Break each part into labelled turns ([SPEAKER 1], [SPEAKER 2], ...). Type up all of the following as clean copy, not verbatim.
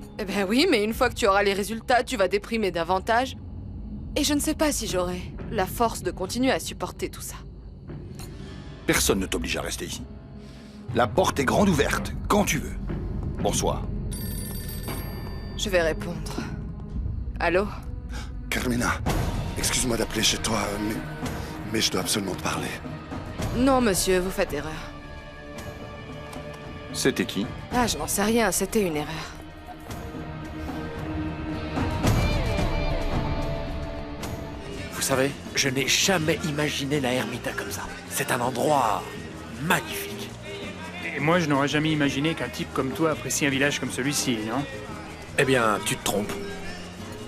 [SPEAKER 1] Eh ben oui, mais une fois que tu auras les résultats, tu vas déprimer davantage. Et je ne sais pas si j'aurai la force de continuer à supporter tout ça.
[SPEAKER 2] Personne ne t'oblige à rester ici. La porte est grande ouverte, quand tu veux. Bonsoir.
[SPEAKER 1] Je vais répondre. Allô?
[SPEAKER 3] Carmina, excuse-moi d'appeler chez toi, mais je dois absolument te parler.
[SPEAKER 1] Non, monsieur, vous faites erreur.
[SPEAKER 2] C'était qui?
[SPEAKER 1] Ah, je n'en sais rien, c'était une erreur.
[SPEAKER 4] Vous savez, je n'ai jamais imaginé la Ermita comme ça. C'est un endroit magnifique.
[SPEAKER 5] Et moi, je n'aurais jamais imaginé qu'un type comme toi apprécie un village comme celui-ci, non?
[SPEAKER 4] Eh bien, tu te trompes.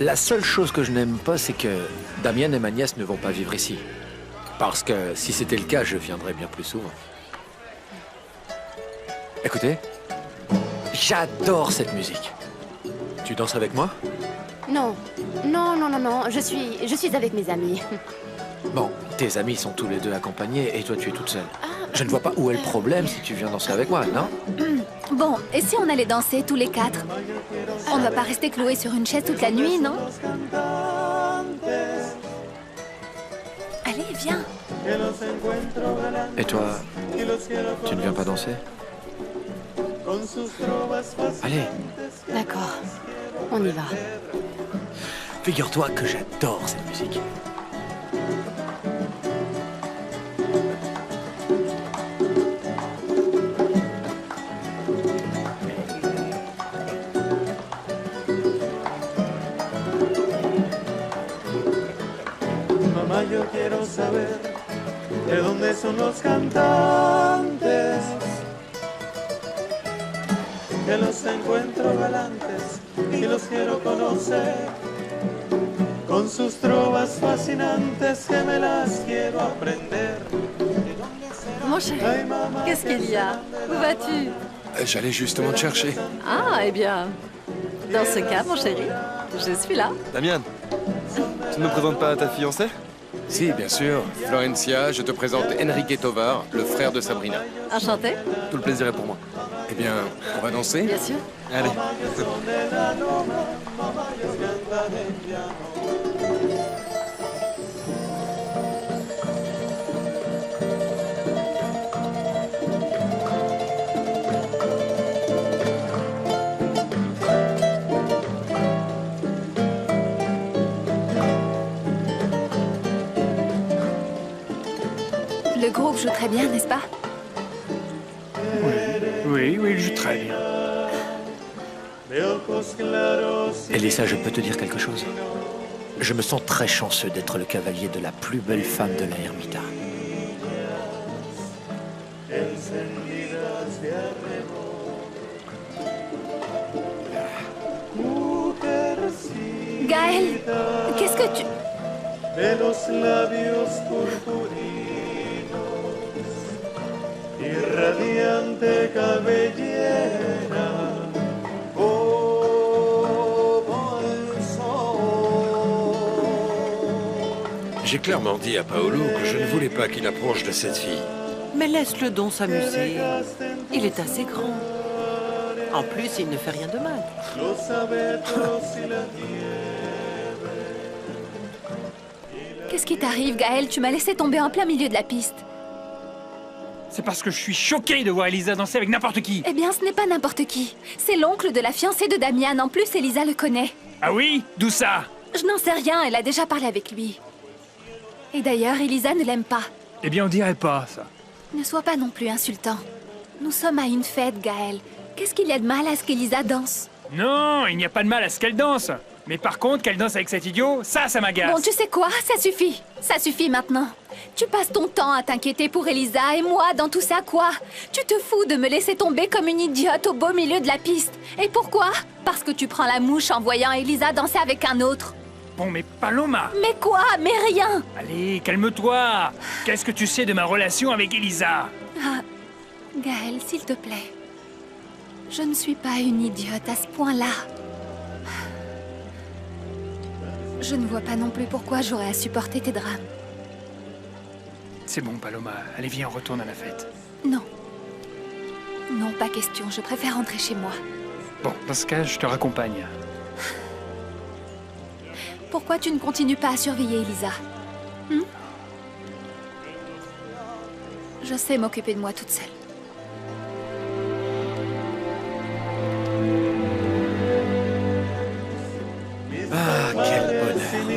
[SPEAKER 4] La seule chose que je n'aime pas, c'est que Damien et ma nièce ne vont pas vivre ici. Parce que si c'était le cas, je viendrais bien plus souvent. Écoutez, j'adore cette musique. Tu danses avec moi?
[SPEAKER 6] Non. Non, je suis avec mes amis.
[SPEAKER 4] Bon, tes amis sont tous les deux accompagnés et toi tu es toute seule. Je ne vois pas où est le problème si tu viens danser avec moi, non?
[SPEAKER 6] Bon, et si on allait danser tous les quatre? On ne va pas rester cloués sur une chaise toute la nuit, non? Allez, viens.
[SPEAKER 4] Et toi, tu ne viens pas danser? Allez.
[SPEAKER 6] D'accord, on y va.
[SPEAKER 4] Figure-toi que j'adore cette musique.
[SPEAKER 7] Mamá, yo quiero saber de dónde son los cantantes, que los encuentro galantes y los quiero conocer, con sus trovas fascinantes que me las quiero aprender.
[SPEAKER 8] Mon chéri, qu'est-ce qu'il y a? Où vas-tu?
[SPEAKER 3] J'allais justement te chercher.
[SPEAKER 8] Ah, eh bien, dans ce cas, mon chéri, je suis là.
[SPEAKER 9] Damien, tu ne me présentes pas à ta fiancée?
[SPEAKER 10] Si, bien sûr. Florencia, je te présente Enrique Tovar, le frère de Sabrina.
[SPEAKER 8] Enchanté.
[SPEAKER 9] Tout le plaisir est pour moi.
[SPEAKER 10] Eh bien, on va danser?
[SPEAKER 8] Bien sûr.
[SPEAKER 9] Allez.
[SPEAKER 6] Le groupe joue très bien, n'est-ce pas?
[SPEAKER 5] Oui, il joue très bien.
[SPEAKER 4] Elisa, je peux te dire quelque chose? Je me sens très chanceux d'être le cavalier de la plus belle femme de la Ermita.
[SPEAKER 6] Gaël, qu'est-ce que tu...
[SPEAKER 7] De los labios purpurinos y radiante cabellera como el sol.
[SPEAKER 10] J'ai clairement dit à Paolo que je ne voulais pas qu'il approche de cette fille.
[SPEAKER 8] Mais laisse-le donc s'amuser. Il est assez grand. En plus, il ne fait rien de mal.
[SPEAKER 7] Los abetos y la nieve.
[SPEAKER 6] Qu'est-ce qui t'arrive, Gaël? Tu m'as laissé tomber en plein milieu de la piste.
[SPEAKER 5] C'est parce que je suis choqué de voir Elisa danser avec n'importe qui.
[SPEAKER 6] Eh bien, ce n'est pas n'importe qui. C'est l'oncle de la fiancée de Damian. En plus, Elisa le connaît.
[SPEAKER 5] Ah oui? D'où ça?
[SPEAKER 6] Je n'en sais rien, elle a déjà parlé avec lui. Et d'ailleurs, Elisa ne l'aime pas.
[SPEAKER 5] Eh bien, on dirait pas, ça.
[SPEAKER 6] Ne sois pas non plus insultant. Nous sommes à une fête, Gaël. Qu'est-ce qu'il y a de mal à ce qu'Elisa danse?
[SPEAKER 5] Non, il n'y a pas de mal à ce qu'elle danse. Mais par contre, qu'elle danse avec cet idiot, ça m'agace.
[SPEAKER 6] Bon, tu sais quoi? Ça suffit. Ça suffit maintenant. Tu passes ton temps à t'inquiéter pour Elisa et moi dans tout ça, quoi? Tu te fous de me laisser tomber comme une idiote au beau milieu de la piste. Et pourquoi? Parce que tu prends la mouche en voyant Elisa danser avec un autre.
[SPEAKER 5] Bon, mais Paloma.
[SPEAKER 6] Mais quoi? Mais rien.
[SPEAKER 5] Allez, calme-toi. Qu'est-ce que tu sais de ma relation avec Elisa?
[SPEAKER 6] Ah, Gaël, s'il te plaît. Je ne suis pas une idiote à ce point-là. Je ne vois pas non plus pourquoi j'aurais à supporter tes drames.
[SPEAKER 5] C'est bon, Paloma. Allez, viens, on retourne à la fête.
[SPEAKER 6] Non. Non, pas question. Je préfère rentrer chez moi.
[SPEAKER 5] Bon, dans ce cas, je te raccompagne.
[SPEAKER 6] Pourquoi tu ne continues pas à surveiller Elisa? Je sais m'occuper de moi toute seule.
[SPEAKER 4] Ah, quel bonheur.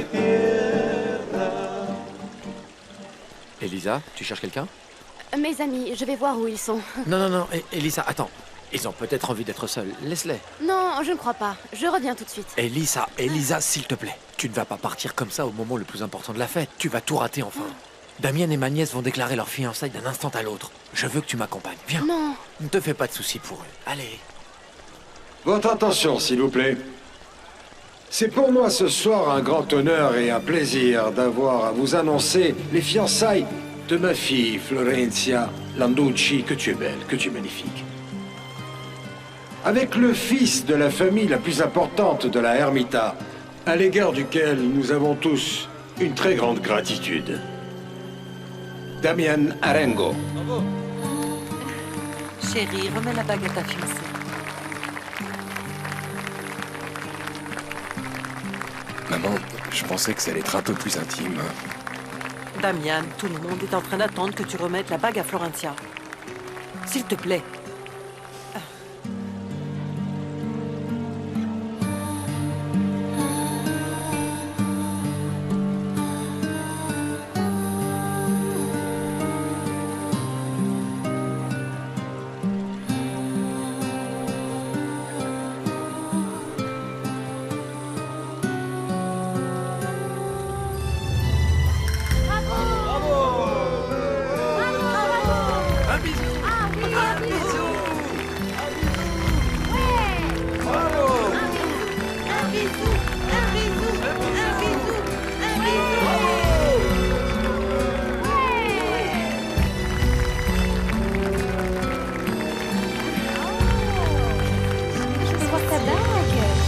[SPEAKER 4] Elisa, tu cherches quelqu'un?
[SPEAKER 11] Mes amis, je vais voir où ils sont.
[SPEAKER 4] Non, Elisa, attends. Ils ont peut-être envie d'être seuls. Laisse-les.
[SPEAKER 11] Non, je ne crois pas. Je reviens tout de suite.
[SPEAKER 4] Elisa, s'il te plaît. Tu ne vas pas partir comme ça au moment le plus important de la fête. Tu vas tout rater enfin. Damien et ma nièce vont déclarer leur fiançailles d'un instant à l'autre. Je veux que tu m'accompagnes. Viens.
[SPEAKER 11] Non.
[SPEAKER 4] Ne te fais pas de soucis pour eux. Allez.
[SPEAKER 12] Votre attention, s'il vous plaît. C'est pour moi ce soir un grand honneur et un plaisir d'avoir à vous annoncer les fiançailles de ma fille, Florencia Landucci, que tu es belle, que tu es magnifique. Avec le fils de la famille la plus importante de la Ermita, à l'égard duquel nous avons tous une très grande gratitude. Damian Arengo.
[SPEAKER 8] Chérie, remets la bague à ta fiancée.
[SPEAKER 10] Maman, je pensais que ça allait être un peu plus intime.
[SPEAKER 8] Damian, tout le monde est en train d'attendre que tu remettes la bague à Florencia. S'il te plaît.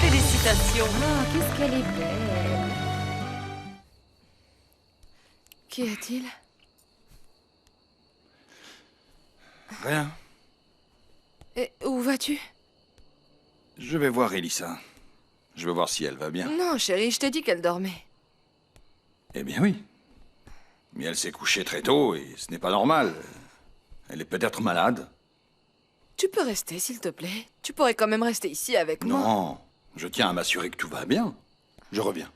[SPEAKER 6] Félicitations. Oh, qu'est-ce qu'elle est belle.
[SPEAKER 1] Qu'y a-t-il?
[SPEAKER 2] Rien.
[SPEAKER 1] Et où vas-tu?
[SPEAKER 2] Je vais voir Elisa. Je veux voir si elle va bien.
[SPEAKER 1] Non, chérie, je t'ai dit qu'elle dormait.
[SPEAKER 2] Eh bien oui. Mais elle s'est couchée très tôt et ce n'est pas normal. Elle est peut-être malade.
[SPEAKER 1] Tu peux rester, s'il te plaît. Tu pourrais quand même rester ici avec moi.
[SPEAKER 2] Non, je tiens à m'assurer que tout va bien. Je reviens.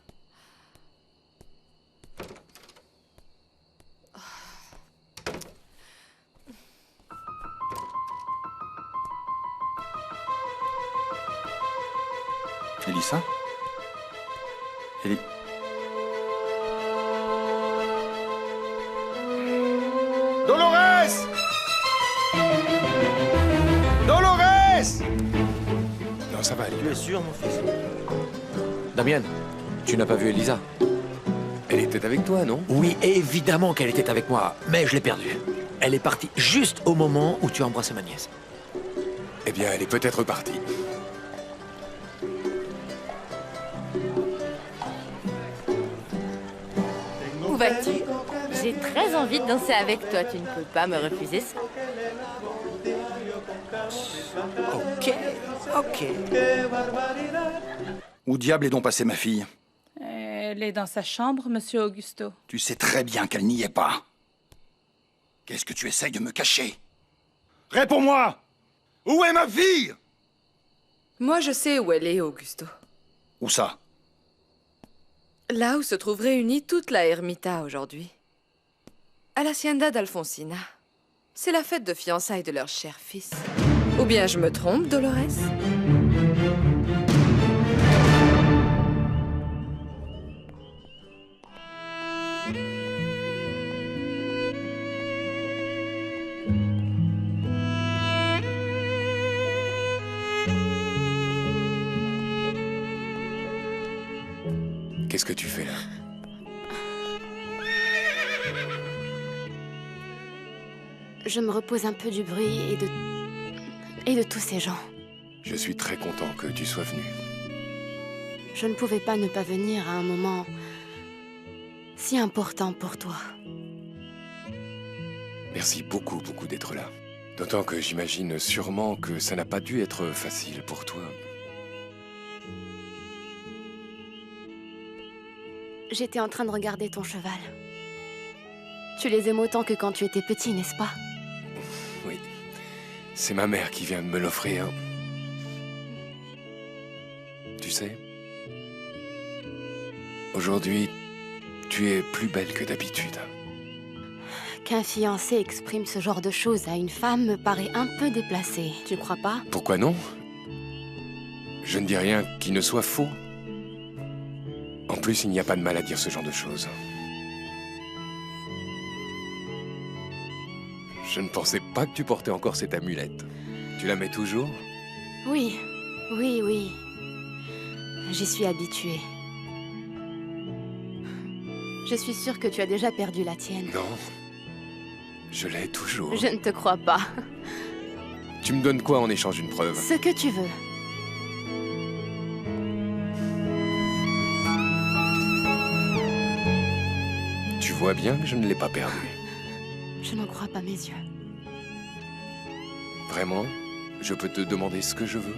[SPEAKER 2] Elisa? Dolores! Dolores!
[SPEAKER 10] Non, ça va aller.
[SPEAKER 9] Tu es sûr, mon fils?
[SPEAKER 4] Damien, tu n'as pas vu Elisa?
[SPEAKER 10] Elle était avec toi, non?
[SPEAKER 4] Oui, évidemment qu'elle était avec moi, mais je l'ai perdue. Elle est partie juste au moment où tu as embrassé ma nièce.
[SPEAKER 10] Eh bien, elle est peut-être partie.
[SPEAKER 11] Où vas-tu? J'ai très envie de danser avec toi. Tu ne peux pas me refuser ça.
[SPEAKER 8] Ok.
[SPEAKER 2] Où diable est donc passée ma fille?
[SPEAKER 13] Elle est dans sa chambre, monsieur Augusto.
[SPEAKER 2] Tu sais très bien qu'elle n'y est pas. Qu'est-ce que tu essayes de me cacher? Réponds-moi! Où est ma fille?
[SPEAKER 1] Moi, je sais où elle est, Augusto.
[SPEAKER 2] Où ça?
[SPEAKER 1] Là où se trouve réunie toute la Ermita aujourd'hui. À l'Hacienda d'Alfonsina. C'est la fête de fiançailles de leur cher fils. Ou bien je me trompe, Dolores?
[SPEAKER 10] Qu'est-ce que tu fais là?
[SPEAKER 11] Je me repose un peu du bruit et de tous ces gens.
[SPEAKER 10] Je suis très content que tu sois venu.
[SPEAKER 11] Je ne pouvais pas ne pas venir à un moment si important pour toi.
[SPEAKER 10] Merci beaucoup, beaucoup d'être là. D'autant que j'imagine sûrement que ça n'a pas dû être facile pour toi.
[SPEAKER 11] J'étais en train de regarder ton cheval. Tu les aimes autant que quand tu étais petit, n'est-ce pas?
[SPEAKER 10] Oui. C'est ma mère qui vient de me l'offrir. Tu sais, aujourd'hui, tu es plus belle que d'habitude.
[SPEAKER 11] Qu'un fiancé exprime ce genre de choses à une femme me paraît un peu déplacé, tu crois pas?
[SPEAKER 10] Pourquoi non? Je ne dis rien qui ne soit faux. En plus, il n'y a pas de mal à dire ce genre de choses. Je ne pensais pas que tu portais encore cette amulette. Tu la mets toujours?
[SPEAKER 11] Oui, oui. J'y suis habituée. Je suis sûre que tu as déjà perdu la tienne.
[SPEAKER 10] Non. Je l'ai toujours.
[SPEAKER 11] Je ne te crois pas.
[SPEAKER 10] Tu me donnes quoi en échange d'une preuve?
[SPEAKER 11] Ce que tu veux.
[SPEAKER 10] Tu vois bien que je ne l'ai pas perdue.
[SPEAKER 11] Je n'en crois pas mes yeux.
[SPEAKER 10] Vraiment? Je peux te demander ce que je veux?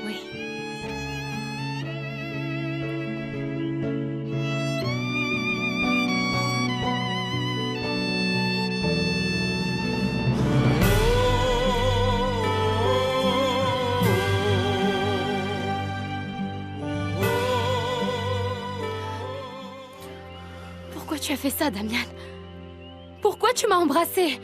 [SPEAKER 11] Oui. Pourquoi tu as fait ça, Damian? Pourquoi tu m'as embrassée?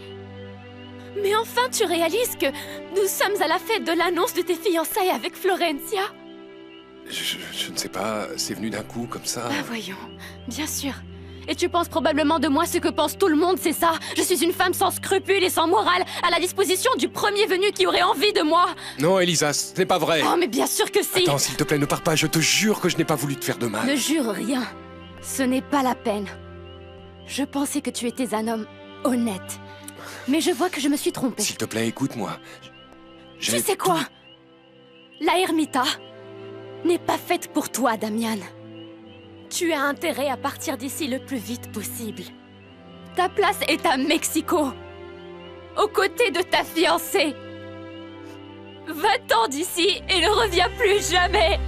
[SPEAKER 11] Mais enfin, tu réalises que nous sommes à la fête de l'annonce de tes fiançailles avec Florencia?
[SPEAKER 10] Je ne sais pas, c'est venu d'un coup comme ça.
[SPEAKER 11] Ah, voyons, bien sûr. Et tu penses probablement de moi ce que pense tout le monde, c'est ça? Je suis une femme sans scrupules et sans morale, à la disposition du premier venu qui aurait envie de moi.
[SPEAKER 10] Non, Elisa, ce n'est pas vrai.
[SPEAKER 11] Oh, mais bien sûr que si.
[SPEAKER 10] Attends, s'il te plaît, ne pars pas, je te jure que je n'ai pas voulu te faire de mal.
[SPEAKER 11] Ne jure rien. Ce n'est pas la peine. Je pensais que tu étais un homme honnête. Mais je vois que je me suis trompée.
[SPEAKER 10] S'il te plaît, écoute-moi.
[SPEAKER 11] Tu sais quoi? La ermita n'est pas faite pour toi, Damian. Tu as intérêt à partir d'ici le plus vite possible. Ta place est à Mexico, aux côtés de ta fiancée. Va-t'en d'ici et ne reviens plus jamais.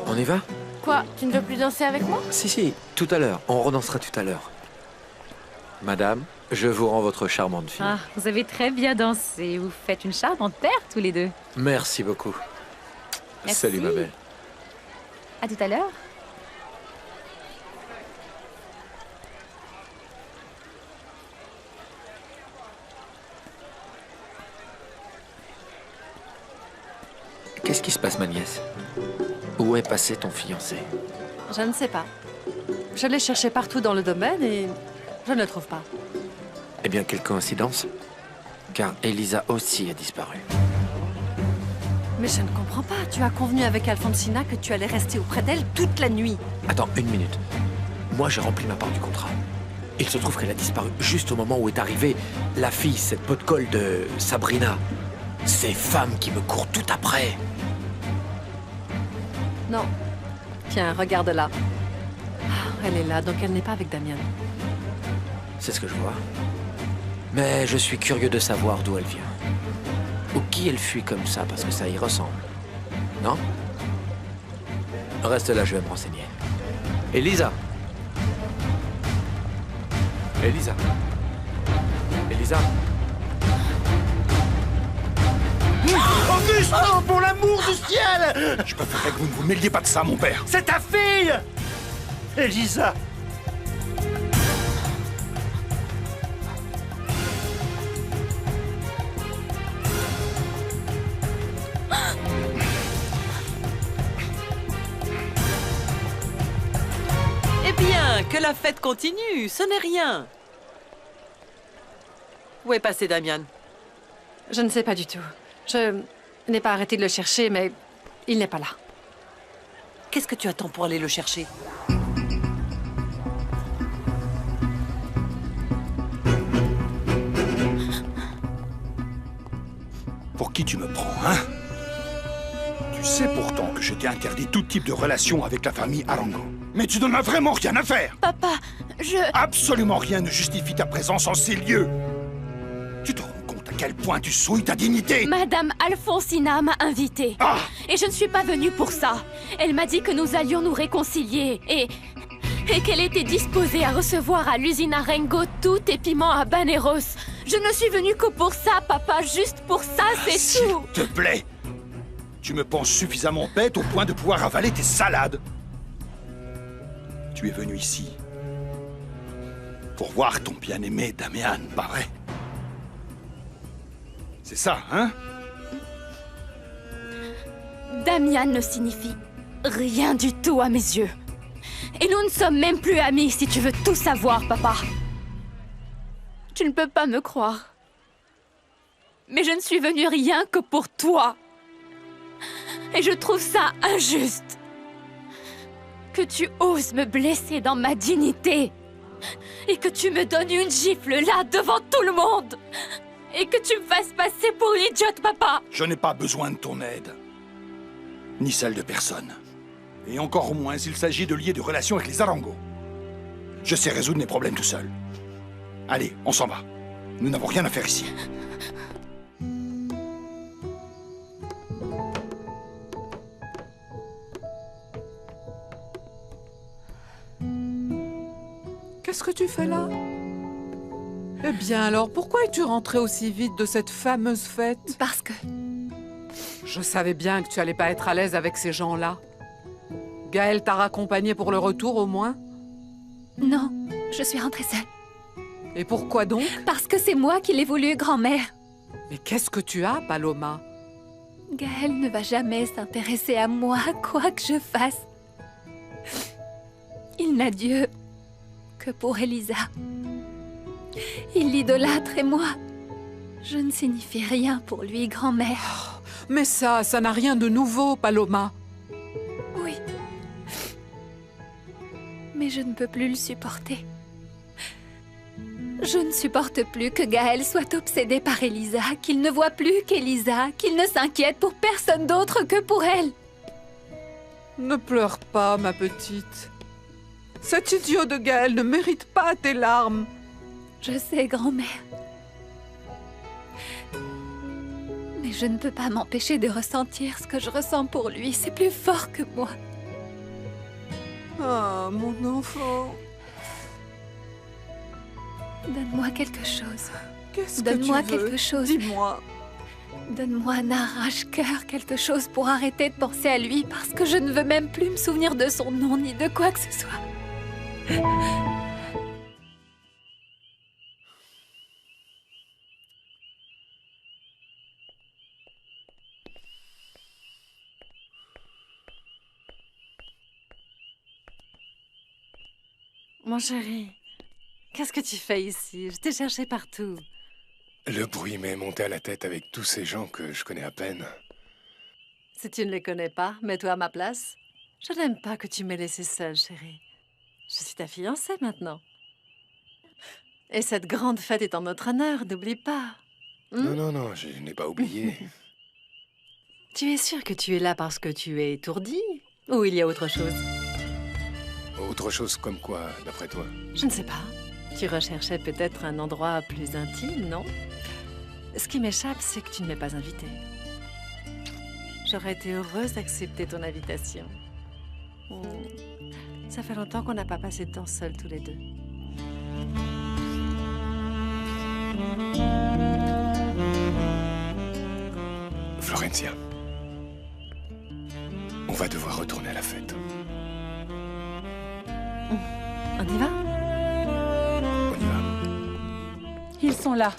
[SPEAKER 4] On y va?
[SPEAKER 13] Quoi? Tu ne veux plus danser avec moi?
[SPEAKER 4] Si, tout à l'heure. On redansera tout à l'heure. Madame, je vous rends votre charmante fille.
[SPEAKER 14] Ah, vous avez très bien dansé. Vous faites une charmante paire, tous les deux.
[SPEAKER 4] Merci beaucoup.
[SPEAKER 14] Merci.
[SPEAKER 4] Salut, ma belle.
[SPEAKER 14] À tout à l'heure.
[SPEAKER 4] Qu'est-ce qui se passe, ma nièce? Où est passé ton fiancé?
[SPEAKER 15] Je ne sais pas. Je l'ai cherché partout dans le domaine et je ne le trouve pas.
[SPEAKER 4] Eh bien, quelle coïncidence. Car Elisa aussi a disparu.
[SPEAKER 15] Mais je ne comprends pas. Tu as convenu avec Alfonsina que tu allais rester auprès d'elle toute la nuit.
[SPEAKER 4] Attends, une minute. Moi, j'ai rempli ma part du contrat. Il se trouve qu'elle a disparu juste au moment où est arrivée la fille, cette pot de colle de Sabrina. Ces femmes qui me courent tout après.
[SPEAKER 15] Non. Tiens, regarde-la. Ah, elle est là, donc elle n'est pas avec Damian.
[SPEAKER 4] C'est ce que je vois. Mais je suis curieux de savoir d'où elle vient. Ou qui elle fuit comme ça, parce que ça y ressemble. Non? Reste là, je vais me renseigner. Elisa! Elisa! Elisa!
[SPEAKER 2] Auguste! Oh, pour l'amour du ciel! Je préférerais que vous ne vous mêliez pas de ça, mon père.
[SPEAKER 16] C'est ta fille! Elisa!
[SPEAKER 8] Eh bien, que la fête continue, ce n'est rien. Où est passé Damian?
[SPEAKER 15] Je ne sais pas du tout. Je n'ai pas arrêté de le chercher, mais il n'est pas là.
[SPEAKER 8] Qu'est-ce que tu attends pour aller le chercher?
[SPEAKER 2] Pour qui tu me prends, hein? Tu sais pourtant que je t'ai interdit tout type de relation avec la famille Arango. Mais tu n'en as vraiment rien à faire!
[SPEAKER 11] Papa, je...
[SPEAKER 2] Absolument rien ne justifie ta présence en ces lieux! Tu te rends compte À quel point tu souilles ta dignité!
[SPEAKER 11] Madame Alfonsina m'a invitée. Et je ne suis pas venue pour ça. Elle m'a dit que nous allions nous réconcilier et qu'elle était disposée à recevoir à l'usine Arengo tous tes piments à Baneros. Je ne suis venue que pour ça, papa, juste pour ça, c'est tout.
[SPEAKER 2] S'il te plaît! Tu me penses suffisamment bête au point de pouvoir avaler tes salades. Tu es venu ici pour voir ton bien-aimé Damian, pas vrai? C'est ça, hein?
[SPEAKER 11] Damian ne signifie rien du tout à mes yeux. Et nous ne sommes même plus amis, si tu veux tout savoir, papa. Tu ne peux pas me croire. Mais je ne suis venue rien que pour toi. Et je trouve ça injuste. Que tu oses me blesser dans ma dignité. Et que tu me donnes une gifle là, devant tout le monde. Et que tu me fasses passer pour une idiote, papa.
[SPEAKER 2] Je n'ai pas besoin de ton aide. Ni celle de personne. Et encore moins s'il s'agit de lier de relations avec les Arango. Je sais résoudre mes problèmes tout seul. Allez, on s'en va. Nous n'avons rien à faire ici.
[SPEAKER 17] Qu'est-ce que tu fais là? Eh bien alors, pourquoi es-tu rentrée aussi vite de cette fameuse fête?
[SPEAKER 6] Parce que...
[SPEAKER 17] Je savais bien que tu allais pas être à l'aise avec ces gens-là. Gaël t'a raccompagnée pour le retour, au moins?
[SPEAKER 6] Non, je suis rentrée seule.
[SPEAKER 17] Et pourquoi donc?
[SPEAKER 6] Parce que c'est moi qui l'ai voulu, grand-mère.
[SPEAKER 17] Mais qu'est-ce que tu as, Paloma?
[SPEAKER 6] Gaël ne va jamais s'intéresser à moi, quoi que je fasse. Il n'a Dieu que pour Elisa. Il l'idolâtre et moi, je ne signifie rien pour lui, grand-mère.
[SPEAKER 17] Oh, mais ça n'a rien de nouveau, Paloma.
[SPEAKER 6] Oui. Mais je ne peux plus le supporter. Je ne supporte plus que Gaël soit obsédé par Elisa, qu'il ne voit plus qu'Elisa, qu'il ne s'inquiète pour personne d'autre que pour elle.
[SPEAKER 17] Ne pleure pas, ma petite. Cet idiot de Gaël ne mérite pas tes larmes.
[SPEAKER 6] Je sais, grand-mère. Mais je ne peux pas m'empêcher de ressentir ce que je ressens pour lui. C'est plus fort que moi.
[SPEAKER 17] Ah, mon enfant.
[SPEAKER 6] Donne-moi quelque chose.
[SPEAKER 17] Qu'est-ce que tu veux?
[SPEAKER 6] Donne-moi quelque chose.
[SPEAKER 17] Dis-moi.
[SPEAKER 6] Donne-moi un arrache-cœur, quelque chose pour arrêter de penser à lui, parce que je ne veux même plus me souvenir de son nom ni de quoi que ce soit.
[SPEAKER 15] Mon chéri, qu'est-ce que tu fais ici? Je t'ai cherché partout.
[SPEAKER 10] Le bruit m'est monté à la tête avec tous ces gens que je connais à peine.
[SPEAKER 15] Si tu ne les connais pas, mets-toi à ma place. Je n'aime pas que tu m'aies laissée seule, chérie. Je suis ta fiancée maintenant. Et cette grande fête est en notre honneur, n'oublie pas.
[SPEAKER 10] Non, je n'ai pas oublié.
[SPEAKER 15] Tu es sûre que tu es là parce que tu es étourdie? Ou il y a autre chose?
[SPEAKER 10] Autre chose comme quoi, d'après toi?
[SPEAKER 15] Je ne sais pas. Tu recherchais peut-être un endroit plus intime, non? Ce qui m'échappe, c'est que tu ne m'es pas invitée. J'aurais été heureuse d'accepter ton invitation. Ça fait longtemps qu'on n'a pas passé de temps seuls tous les deux.
[SPEAKER 10] Florencia, on va devoir retourner à la fête.
[SPEAKER 15] On y va?
[SPEAKER 10] On y va.
[SPEAKER 17] Ils sont là.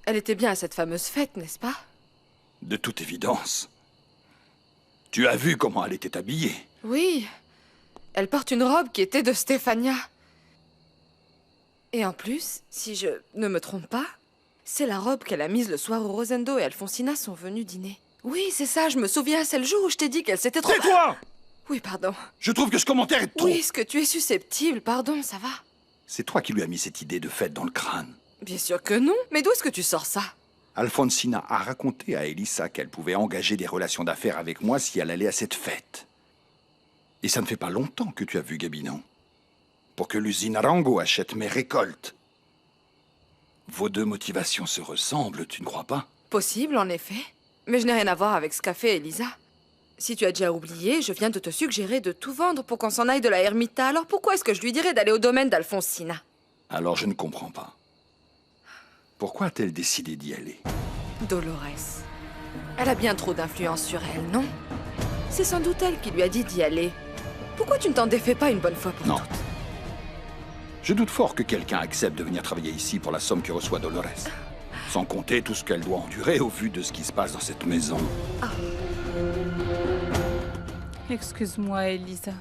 [SPEAKER 1] Elle était bien à cette fameuse fête, n'est-ce pas?
[SPEAKER 2] De toute évidence. Tu as vu comment elle était habillée?
[SPEAKER 1] Oui. Elle porte une robe qui était de Stéphania. Et en plus, si je ne me trompe pas, c'est la robe qu'elle a mise le soir où Rosendo et Alfonsina sont venus dîner. Oui, c'est ça, je me souviens, c'est le jour où je t'ai dit qu'elle s'était trop...
[SPEAKER 2] Tais-toi!
[SPEAKER 1] Oui, pardon.
[SPEAKER 2] Je trouve que ce commentaire est trop...
[SPEAKER 1] Oui, est-ce que tu es susceptible? Pardon, ça va?
[SPEAKER 2] C'est toi qui lui as mis cette idée de fête dans le crâne.
[SPEAKER 1] Bien sûr que non. Mais d'où est-ce que tu sors ça?
[SPEAKER 2] Alfonsina a raconté à Elisa qu'elle pouvait engager des relations d'affaires avec moi si elle allait à cette fête. Et ça ne fait pas longtemps que tu as vu Gabi, non? pour que l'usine Arango achète mes récoltes. Vos deux motivations se ressemblent, tu ne crois pas?
[SPEAKER 1] Possible, en effet. Mais je n'ai rien à voir avec ce qu'a fait Elisa. Si tu as déjà oublié, je viens de te suggérer de tout vendre pour qu'on s'en aille de la Ermita. Alors pourquoi est-ce que je lui dirais d'aller au domaine d'Alfonsina?
[SPEAKER 2] Alors je ne comprends pas. Pourquoi a-t-elle décidé d'y aller?
[SPEAKER 1] Dolores. Elle a bien trop d'influence sur elle, non? C'est sans doute elle qui lui a dit d'y aller. Pourquoi tu ne t'en défais pas une bonne fois pour toutes?
[SPEAKER 2] Je doute fort que quelqu'un accepte de venir travailler ici pour la somme que reçoit Dolores. Sans compter tout ce qu'elle doit endurer au vu de ce qui se passe dans cette maison.
[SPEAKER 18] Excuse-moi, Elisa.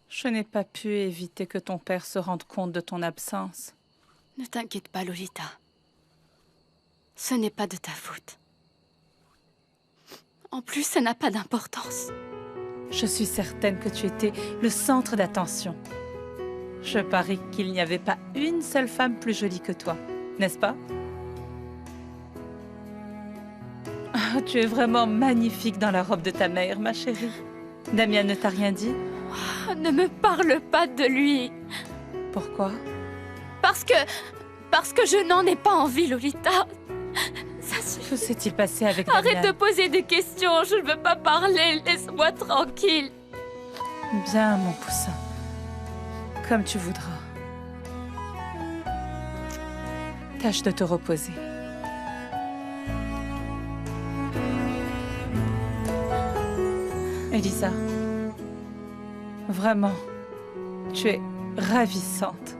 [SPEAKER 18] Je n'ai pas pu éviter que ton père se rende compte de ton absence.
[SPEAKER 11] Ne t'inquiète pas, Lolita. Ce n'est pas de ta faute. En plus, ça n'a pas d'importance.
[SPEAKER 18] Je suis certaine que tu étais le centre d'attention. Je parie qu'il n'y avait pas une seule femme plus jolie que toi, n'est-ce pas? Ah, tu es vraiment magnifique dans la robe de ta mère, ma chérie. Damien ne t'a rien dit?
[SPEAKER 11] Oh, ne me parle pas de lui.
[SPEAKER 18] Pourquoi?
[SPEAKER 11] Parce que je n'en ai pas envie, Lolita. Ça suffit.
[SPEAKER 18] Que s'est-il passé avec Damien?
[SPEAKER 11] Arrête de poser des questions, je ne veux pas parler, laisse-moi tranquille.
[SPEAKER 18] Bien, mon poussin. Comme tu voudras. Tâche de te reposer. Elisa, vraiment, tu es ravissante.